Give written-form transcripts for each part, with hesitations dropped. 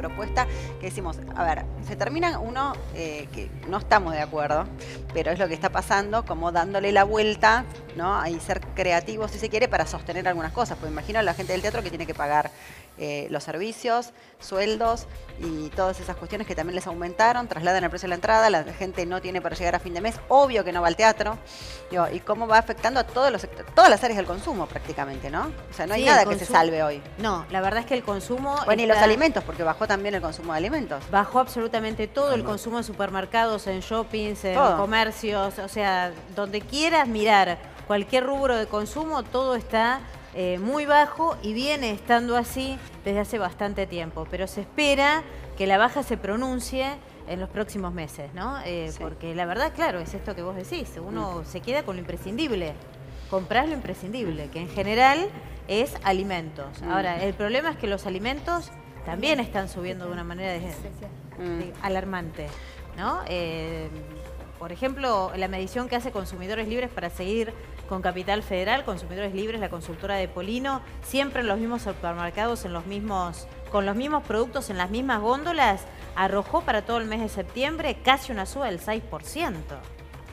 propuesta que decimos, a ver, se termina uno que no estamos de acuerdo, pero es lo que está pasando, como dándole la vuelta, ¿no? Y ser creativos, si se quiere, para sostener algunas cosas. Pues imagino a la gente del teatro que tiene que pagar los servicios, sueldos y todas esas cuestiones que también les aumentaron, trasladan el precio de la entrada, la gente no tiene para llegar a fin de mes, obvio que no va al teatro, digo, y cómo va afectando a todos los sectores, todas las áreas del consumo prácticamente, ¿no? O sea, no hay nada que se salve hoy. No, la verdad es que el consumo... Bueno, y los alimentos, porque bajó también el consumo de alimentos. Bajó absolutamente todo el consumo en supermercados, en shoppings, en comercios, o sea, donde quieras mirar cualquier rubro de consumo, todo está muy bajo y viene estando así desde hace bastante tiempo. Pero se espera que la baja se pronuncie en los próximos meses, ¿no? Sí. Porque la verdad, claro, es esto que vos decís, uno se queda con lo imprescindible, comprás lo imprescindible, que en general es alimentos. Ahora, el problema es que los alimentos también están subiendo de una manera alarmante, ¿no? Por ejemplo, la medición que hace Consumidores Libres para seguir con Capital Federal, Consumidores Libres, la consultora de Polino, siempre en los mismos supermercados, con los mismos productos, en las mismas góndolas, arrojó para todo el mes de septiembre casi una suba del 6%.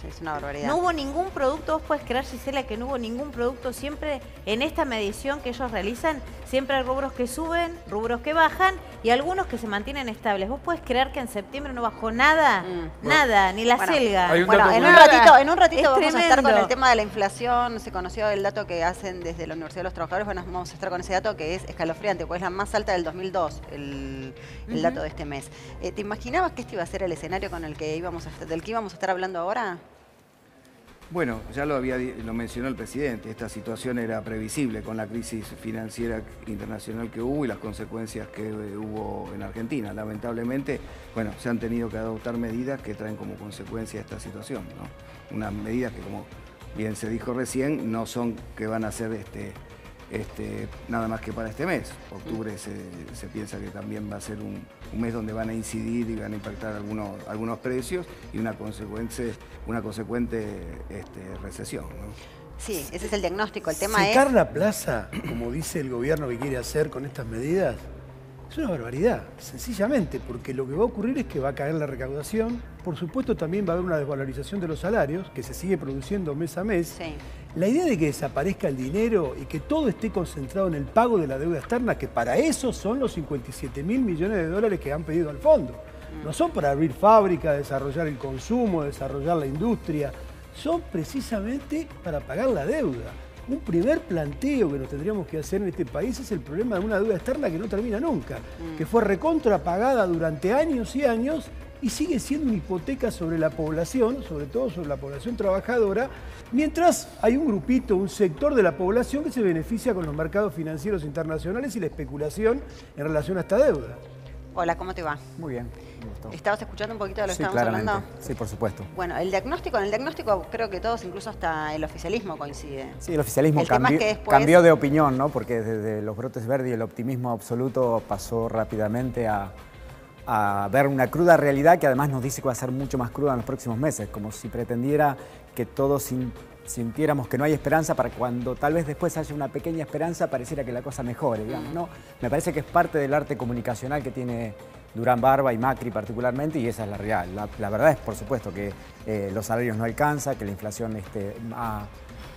Es una barbaridad. No hubo ningún producto, vos podés creer, Gisela, que no hubo ningún producto siempre en esta medición que ellos realizan, siempre hay rubros que suben, rubros que bajan y algunos que se mantienen estables. ¿Vos podés creer que en septiembre no bajó nada? Nada, ni la selga. Bueno, en un ratito vamos a estar con el tema de la inflación. Se conoció el dato que hacen desde la Universidad de los Trabajadores. Bueno, vamos a estar con ese dato que es escalofriante, porque es la más alta del 2002, el dato de este mes. ¿Te imaginabas que este iba a ser el escenario con el que del que íbamos a estar hablando ahora? Bueno, ya lo mencionó el presidente, esta situación era previsible con la crisis financiera internacional que hubo y las consecuencias que hubo en Argentina. Lamentablemente, bueno, se han tenido que adoptar medidas que traen como consecuencia esta situación, ¿no? Unas medidas que, como bien se dijo recién, no son que van a ser nada más que para este mes. Octubre se piensa que también va a ser un mes donde van a incidir y van a impactar algunos precios y una consecuente recesión, ¿no? Sí, ese es el diagnóstico. El tema Secar la plaza, como dice el gobierno que quiere hacer con estas medidas, es una barbaridad, sencillamente, porque lo que va a ocurrir es que va a caer la recaudación. Por supuesto, también va a haber una desvalorización de los salarios, que se sigue produciendo mes a mes. Sí. La idea de que desaparezca el dinero y que todo esté concentrado en el pago de la deuda externa, que para eso son los 57.000 millones de dólares que han pedido al fondo. No son para abrir fábricas, desarrollar el consumo, desarrollar la industria. Son precisamente para pagar la deuda. Un primer planteo que nos tendríamos que hacer en este país es el problema de una deuda externa que no termina nunca, que fue recontrapagada durante años y años y sigue siendo una hipoteca sobre la población, sobre todo sobre la población trabajadora, mientras hay un grupito, un sector de la población que se beneficia con los mercados financieros internacionales y la especulación en relación a esta deuda. Hola, ¿cómo te va? Muy bien. ¿Estabas escuchando un poquito de lo que estábamos hablando? Sí, por supuesto. Bueno, en el diagnóstico creo que todos, incluso hasta el oficialismo coincide. Sí, el oficialismo cambió de opinión, ¿no? Porque desde los brotes verdes y el optimismo absoluto pasó rápidamente a ver una cruda realidad que además nos dice que va a ser mucho más cruda en los próximos meses, como si pretendiera que todos sintiéramos que no hay esperanza para cuando tal vez después haya una pequeña esperanza pareciera que la cosa mejore, digamos, ¿no? Me parece que es parte del arte comunicacional que tiene Durán Barba y Macri particularmente y esa es la realidad. La verdad es, por supuesto, que los salarios no alcanzan, que la inflación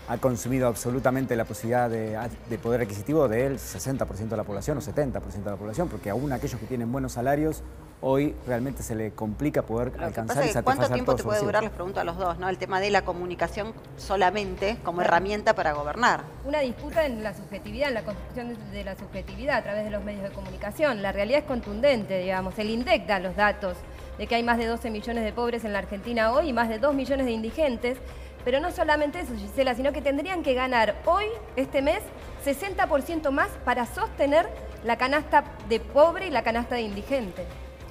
ha consumido absolutamente la posibilidad de poder adquisitivo del 60% de la población o 70% de la población, porque aún aquellos que tienen buenos salarios, hoy realmente se le complica poder alcanzar y satisfacer. ¿Cuánto tiempo te puede durar? Les pregunto a los dos, ¿no? El tema de la comunicación solamente como herramienta para gobernar. Una disputa en la subjetividad, en la construcción de la subjetividad a través de los medios de comunicación. La realidad es contundente, digamos. El INDEC da los datos de que hay más de 12 millones de pobres en la Argentina hoy y más de 2 millones de indigentes. Pero no solamente eso, Gisela, sino que tendrían que ganar hoy, este mes, 60% más para sostener la canasta de pobre y la canasta de indigente.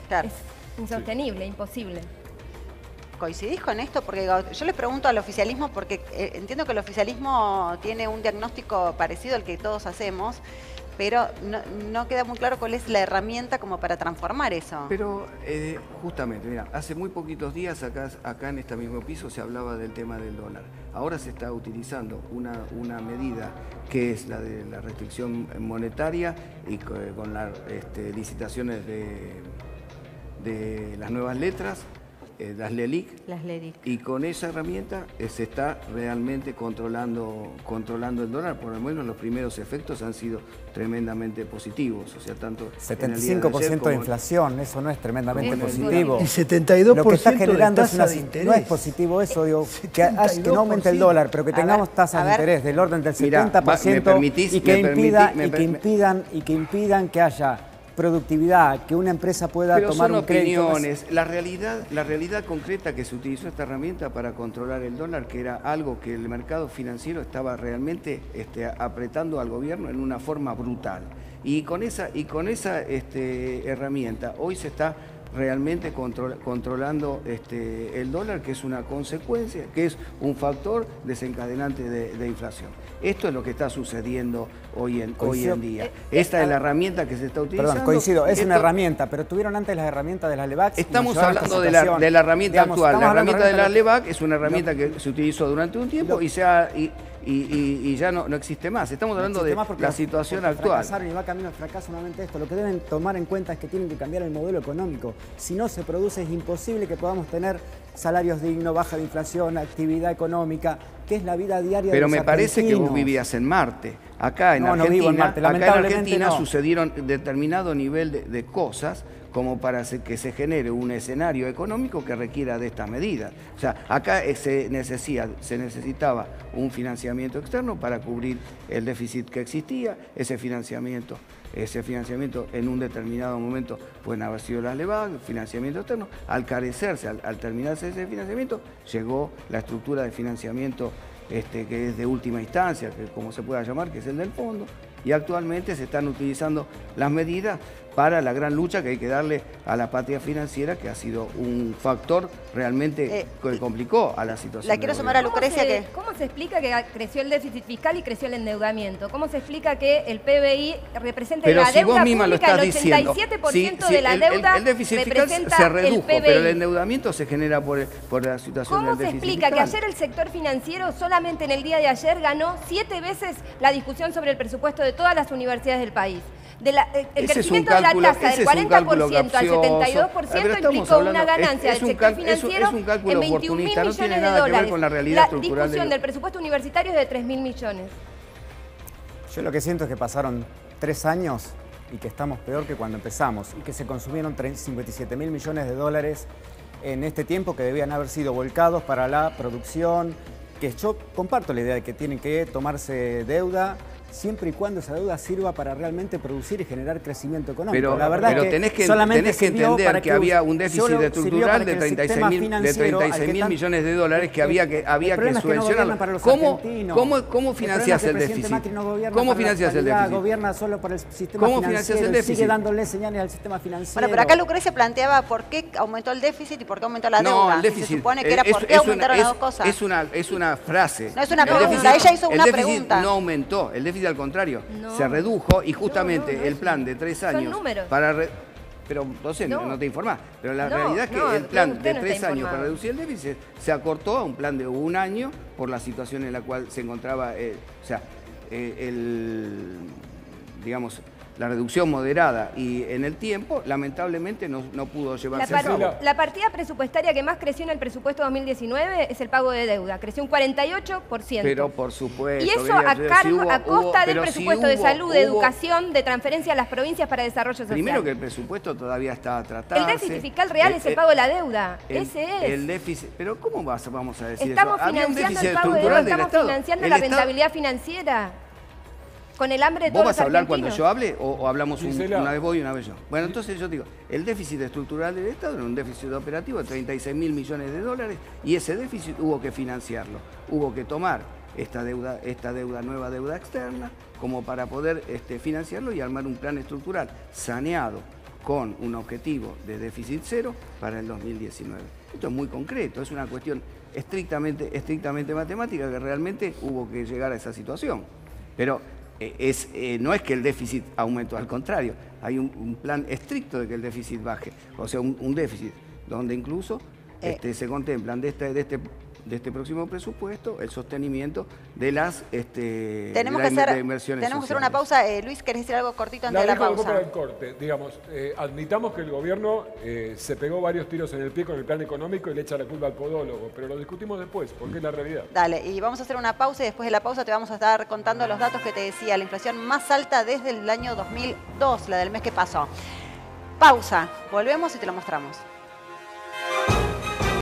Claro. Es insostenible, imposible. ¿Coincidís con esto? Porque yo les pregunto al oficialismo, porque entiendo que el oficialismo tiene un diagnóstico parecido al que todos hacemos, pero no queda muy claro cuál es la herramienta como para transformar eso. Pero justamente, mira, hace muy poquitos días acá en este mismo piso se hablaba del tema del dólar. Ahora se está utilizando una medida que es la de la restricción monetaria y con las licitaciones de las nuevas letras, las LELIC. Y con esa herramienta se está realmente controlando el dólar. Por lo menos los primeros efectos han sido tremendamente positivos. O sea, tanto 75% de inflación, eso no es tremendamente positivo. Y 72% lo que está generando de tasa de interés. No es positivo eso, digo, que no aumente el dólar, pero que tengamos tasas de interés del orden del 70% y que impidan que haya productividad, que una empresa pueda tomar un crédito. Pero son opiniones. La realidad concreta que se utilizó esta herramienta para controlar el dólar, que era algo que el mercado financiero estaba realmente apretando al gobierno en una forma brutal. Y con esa herramienta hoy se está realmente controlando el dólar, que es una consecuencia, que es un factor desencadenante de inflación. Esto es lo que está sucediendo hoy en día. Esta es la herramienta que se está utilizando. Perdón, coincido, es una herramienta, pero tuvieron antes las herramientas de las LEVAC. Estamos hablando de la herramienta actual. La herramienta de las LEVAC es una herramienta que se utilizó durante un tiempo y ya no existe más. Estamos hablando de la situación actual. Y va camino al fracaso nuevamente esto. Lo que deben tomar en cuenta es que tienen que cambiar el modelo económico. Si no se produce, es imposible que podamos tener salarios dignos, baja de inflación, actividad económica, que es la vida diaria de los argentinos. Pero me parece que vos vivías en Marte. Acá en Argentina, vivo en Marte. Lamentablemente sucedieron determinado nivel de cosas como para que se genere un escenario económico que requiera de estas medidas. O sea, acá se necesitaba un financiamiento externo para cubrir el déficit que existía. Ese financiamiento en un determinado momento pueden haber sido las LEVAC, financiamiento externo. Al carecerse, al terminarse ese financiamiento, llegó la estructura de financiamiento que es de última instancia, que como se pueda llamar, que es el del fondo. Y actualmente se están utilizando las medidas para la gran lucha que hay que darle a la patria financiera, que ha sido un factor realmente que complicó a la situación. La quiero sumar a Lucrecia. ¿Cómo se explica que creció el déficit fiscal y creció el endeudamiento? ¿Cómo se explica que el PBI representa la deuda pública, el 87% de la deuda el déficit fiscal se redujo, pero el endeudamiento se genera por la situación del déficit fiscal? ¿Cómo se explica que ayer el sector financiero solamente en el día de ayer ganó 7 veces la discusión sobre el presupuesto de todas las universidades del país? El crecimiento de la tasa del 40% al 72% implicó una ganancia del sector financiero en 21.000 millones de dólares. La discusión del presupuesto universitario es de 3.000 millones. Yo lo que siento es que pasaron 3 años y que estamos peor que cuando empezamos y que se consumieron 57.000 millones de dólares en este tiempo que debían haber sido volcados para la producción, que yo comparto la idea de que tienen que tomarse deuda, siempre y cuando esa deuda sirva para realmente producir y generar crecimiento económico. Pero, la verdad tenés que entender que había un déficit estructural de 36.000 millones de dólares que había que subvencionar. ¿Cómo financias el déficit? ¿Cómo financias el déficit? Gobierna solo por el sistema financiero, sigue dándole señales al sistema financiero. Bueno, pero acá Lucrecia planteaba por qué aumentó el déficit y por qué aumentó la deuda. No, el déficit. Se supone que era por qué aumentaron las dos cosas. Es una frase. No es una pregunta, ella hizo una pregunta. El déficit no aumentó, el déficit al contrario, se redujo y justamente el plan de 3 años para... Pero no te informás. Pero la realidad es que el plan de 3 años para reducir el déficit se acortó a un plan de 1 año por la situación en la cual se encontraba, digamos, la reducción moderada y en el tiempo, lamentablemente no pudo llevarse a cabo. La partida presupuestaria que más creció en el presupuesto 2019 es el pago de deuda, creció un 48%. Pero por supuesto. Y eso a costa del presupuesto de salud, de educación, de transferencia a las provincias para desarrollo social. Primero que el presupuesto todavía está tratado. El déficit fiscal real es el pago de la deuda, ese es. El déficit, pero ¿cómo vamos a decir estamos eso? Financiando el pago de deuda, estamos financiando la rentabilidad financiera. Con el hambre de todos los argentinos. ¿Vos vas a hablar cuando yo hable o hablamos una vez vos y una vez yo? Bueno, entonces yo digo, el déficit estructural del Estado era un déficit operativo de 36.000 millones de dólares y ese déficit hubo que financiarlo. Hubo que tomar esta nueva deuda externa como para poder financiarlo y armar un plan estructural saneado con un objetivo de déficit cero para el 2019. Esto es muy concreto, es una cuestión estrictamente matemática que realmente hubo que llegar a esa situación. Pero no es que el déficit aumentó, al contrario, hay un plan estricto de que el déficit baje, o sea, un déficit donde incluso se contemplan de este próximo presupuesto el sostenimiento de las tenemos que hacer una pausa. Luis, ¿querés decir algo cortito antes de la pausa? Para el corte. Digamos, admitamos que el gobierno se pegó varios tiros en el pie con el plan económico y le echa la culpa al podólogo, pero lo discutimos después, porque es la realidad. Dale, y vamos a hacer una pausa y después de la pausa te vamos a estar contando los datos que te decía, la inflación más alta desde el año 2002, la del mes que pasó. Pausa, volvemos y te lo mostramos.